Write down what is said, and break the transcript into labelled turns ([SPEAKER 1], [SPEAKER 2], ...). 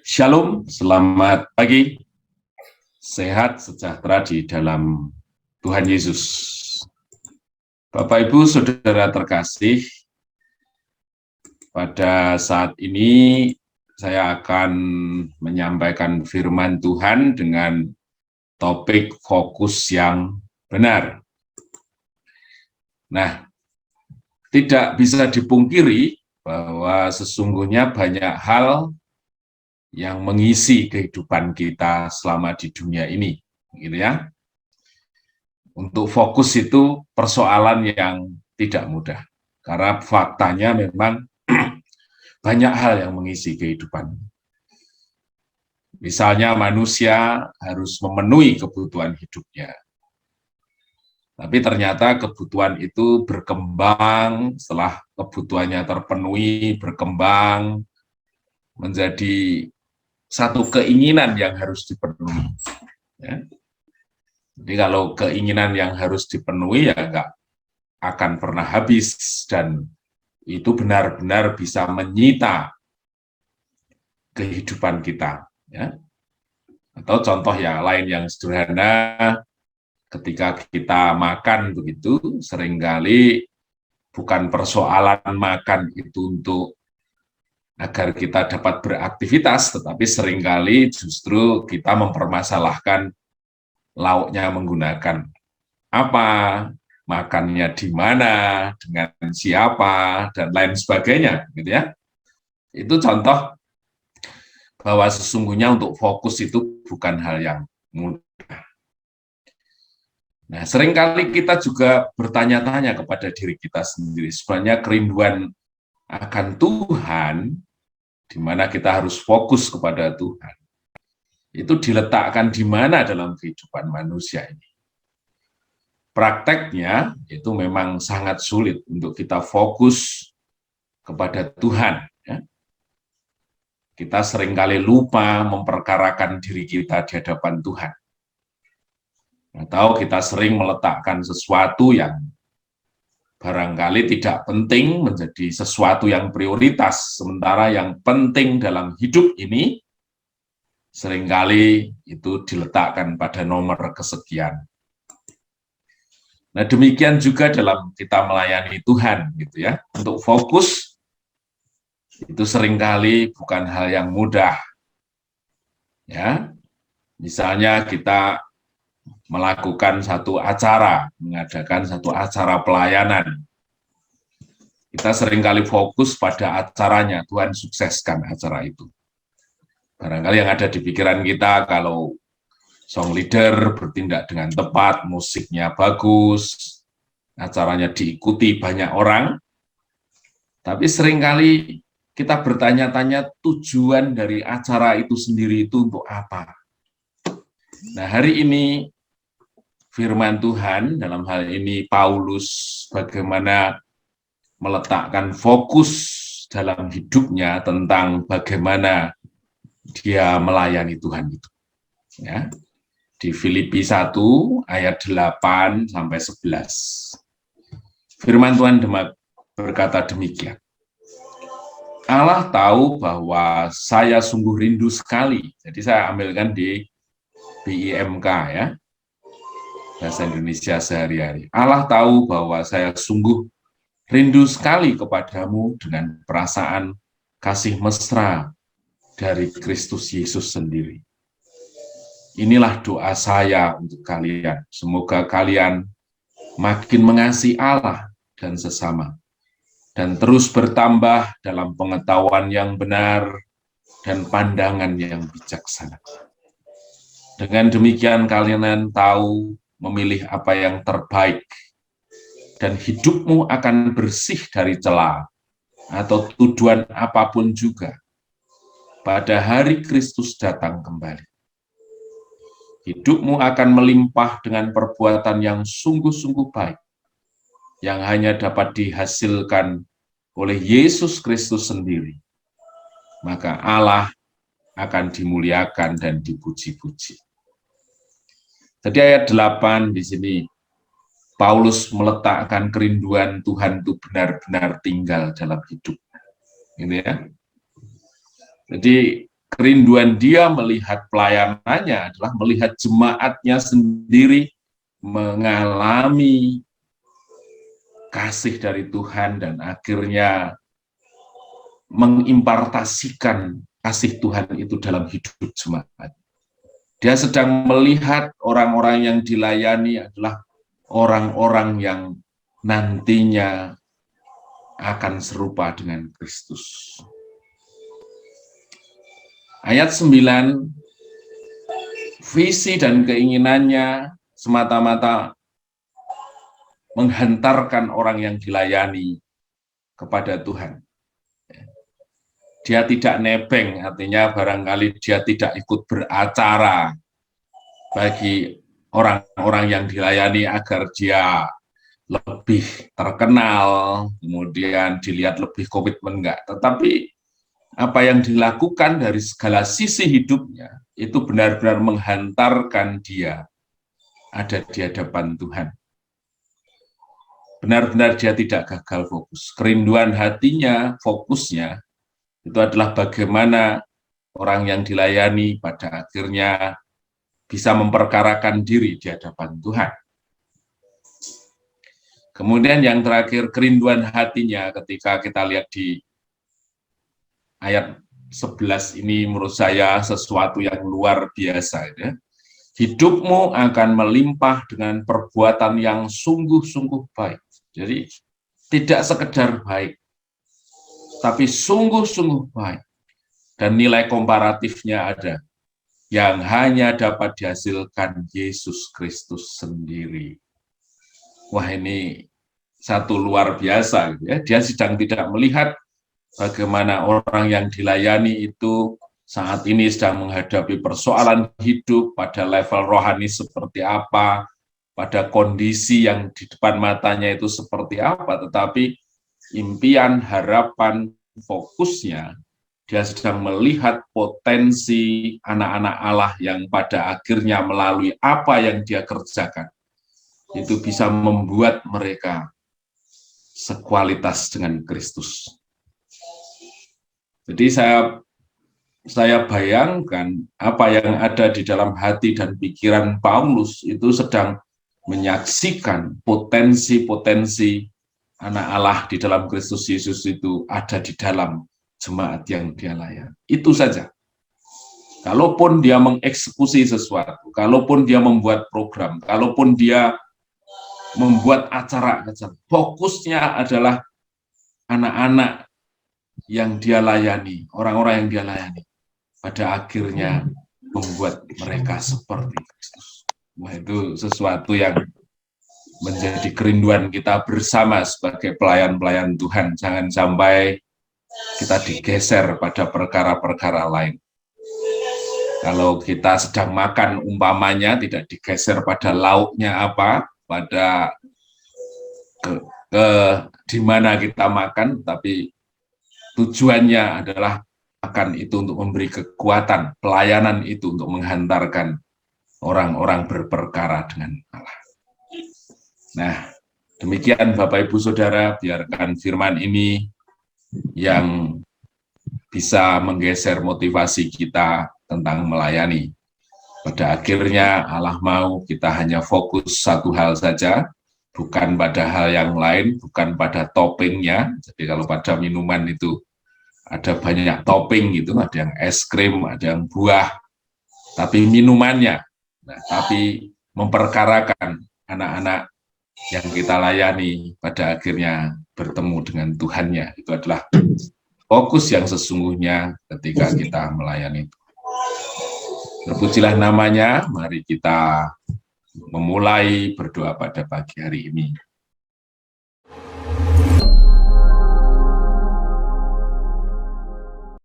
[SPEAKER 1] Shalom, selamat pagi, sehat, sejahtera di dalam Tuhan Yesus. Bapak, Ibu, Saudara terkasih, pada saat ini saya akan menyampaikan firman Tuhan dengan topik fokus yang benar. Nah, tidak bisa dipungkiri bahwa sesungguhnya banyak hal yang mengisi kehidupan kita selama di dunia ini, gitu ya. Untuk fokus itu persoalan yang tidak mudah, karena faktanya memang banyak hal yang mengisi kehidupan. Misalnya manusia harus memenuhi kebutuhan hidupnya, tapi ternyata kebutuhan itu berkembang setelah kebutuhannya terpenuhi, berkembang menjadi satu keinginan yang harus dipenuhi. Ya. Jadi kalau keinginan yang harus dipenuhi ya nggak akan pernah habis, dan itu benar-benar bisa menyita kehidupan kita. Ya. Atau contoh yang lain yang sederhana, ketika kita makan begitu, seringkali bukan persoalan makan itu untuk agar kita dapat beraktivitas, tetapi seringkali justru kita mempermasalahkan lauknya menggunakan apa, makannya di mana, dengan siapa, dan lain sebagainya, gitu ya. Itu contoh bahwa sesungguhnya untuk fokus itu bukan hal yang mudah. Nah, seringkali kita juga bertanya-tanya kepada diri kita sendiri, sebenarnya kerinduan akan Tuhan, di mana kita harus fokus kepada Tuhan, itu diletakkan di mana dalam kehidupan manusia ini. Prakteknya itu memang sangat sulit untuk kita fokus kepada Tuhan. Ya. Kita seringkali lupa memperkarakan diri kita di hadapan Tuhan. Atau kita sering meletakkan sesuatu yang barangkali tidak penting menjadi sesuatu yang prioritas, sementara yang penting dalam hidup ini seringkali itu diletakkan pada nomor kesekian. Nah, demikian juga dalam kita melayani Tuhan, gitu ya. Untuk fokus itu seringkali bukan hal yang mudah. Ya, misalnya kita melakukan satu acara, mengadakan satu acara pelayanan. Kita seringkali fokus pada acaranya, Tuhan sukseskan acara itu. Barangkali yang ada di pikiran kita, kalau song leader bertindak dengan tepat, musiknya bagus, acaranya diikuti banyak orang, tapi seringkali kita bertanya-tanya tujuan dari acara itu sendiri itu untuk apa. Nah, hari ini firman Tuhan, dalam hal ini Paulus, bagaimana meletakkan fokus dalam hidupnya tentang bagaimana dia melayani Tuhan itu. Ya. Di Filipi 1 ayat 8 sampai 11. Firman Tuhan berkata demikian. Allah tahu bahwa saya sungguh rindu sekali. Jadi saya ambilkan di BIMK ya. Bahasa Indonesia sehari-hari. Allah tahu bahwa saya sungguh rindu sekali kepadamu dengan perasaan kasih mesra dari Kristus Yesus sendiri. Inilah doa saya untuk kalian. Semoga kalian makin mengasihi Allah dan sesama, dan terus bertambah dalam pengetahuan yang benar dan pandangan yang bijaksana. Dengan demikian kalian tahu memilih apa yang terbaik, dan hidupmu akan bersih dari cela atau tuduhan apapun juga pada hari Kristus datang kembali. Hidupmu akan melimpah dengan perbuatan yang sungguh-sungguh baik, yang hanya dapat dihasilkan oleh Yesus Kristus sendiri. Maka Allah akan dimuliakan dan dipuji-puji. Jadi ayat 8 di sini, Paulus meletakkan kerinduan Tuhan itu benar-benar tinggal dalam hidup. Ini ya. Jadi kerinduan dia melihat pelayanannya adalah melihat jemaatnya sendiri mengalami kasih dari Tuhan dan akhirnya mengimpartasikan kasih Tuhan itu dalam hidup jemaat. Dia sedang melihat orang-orang yang dilayani adalah orang-orang yang nantinya akan serupa dengan Kristus. Ayat 9, visi dan keinginannya semata-mata menghantarkan orang yang dilayani kepada Tuhan. Dia tidak nebeng, artinya barangkali dia tidak ikut beracara bagi orang-orang yang dilayani agar dia lebih terkenal, kemudian dilihat lebih komitmen, enggak. Tetapi apa yang dilakukan dari segala sisi hidupnya, itu benar-benar menghantarkan dia ada di hadapan Tuhan. Benar-benar dia tidak gagal fokus. Kerinduan hatinya, fokusnya, itu adalah bagaimana orang yang dilayani pada akhirnya bisa memperkarakan diri di hadapan Tuhan. Kemudian yang terakhir, kerinduan hatinya ketika kita lihat di ayat 11 ini menurut saya sesuatu yang luar biasa. Ya. Hidupmu akan melimpah dengan perbuatan yang sungguh-sungguh baik. Jadi tidak sekedar baik, tapi sungguh-sungguh baik. Dan nilai komparatifnya ada, yang hanya dapat dihasilkan Yesus Kristus sendiri. Wah, ini satu luar biasa. Ya. Dia sedang tidak melihat bagaimana orang yang dilayani itu saat ini sedang menghadapi persoalan hidup pada level rohani seperti apa, pada kondisi yang di depan matanya itu seperti apa, tetapi impian, harapan, fokusnya, dia sedang melihat potensi anak-anak Allah yang pada akhirnya melalui apa yang dia kerjakan, itu bisa membuat mereka sekualitas dengan Kristus. Jadi saya bayangkan apa yang ada di dalam hati dan pikiran Paulus itu sedang menyaksikan potensi-potensi anak Allah di dalam Kristus Yesus itu ada di dalam jemaat yang dia layani. Itu saja. Kalaupun dia mengeksekusi sesuatu, kalaupun dia membuat program, kalaupun dia membuat acara-acara, fokusnya adalah anak-anak yang dia layani, orang-orang yang dia layani, pada akhirnya membuat mereka seperti Kristus. Wah, itu sesuatu yang menjadi kerinduan kita bersama sebagai pelayan-pelayan Tuhan. Jangan sampai kita digeser pada perkara-perkara lain. Kalau kita sedang makan umpamanya tidak digeser pada lauknya apa, pada di mana kita makan, tapi tujuannya adalah akan itu untuk memberi kekuatan, pelayanan itu untuk menghantarkan orang-orang berperkara dengan Allah. Nah, demikian Bapak Ibu Saudara, biarkan firman ini yang bisa menggeser motivasi kita tentang melayani. Pada akhirnya Allah mau kita hanya fokus satu hal saja, bukan pada hal yang lain, bukan pada toppingnya. Jadi kalau pada minuman itu ada banyak topping gitu, ada yang es krim, ada yang buah, tapi minumannya, nah, tapi memperkarakan anak-anak yang kita layani pada akhirnya bertemu dengan Tuhannya. Itu adalah fokus yang sesungguhnya ketika kita melayani. Terpujilah namanya, mari kita memulai berdoa pada pagi hari ini.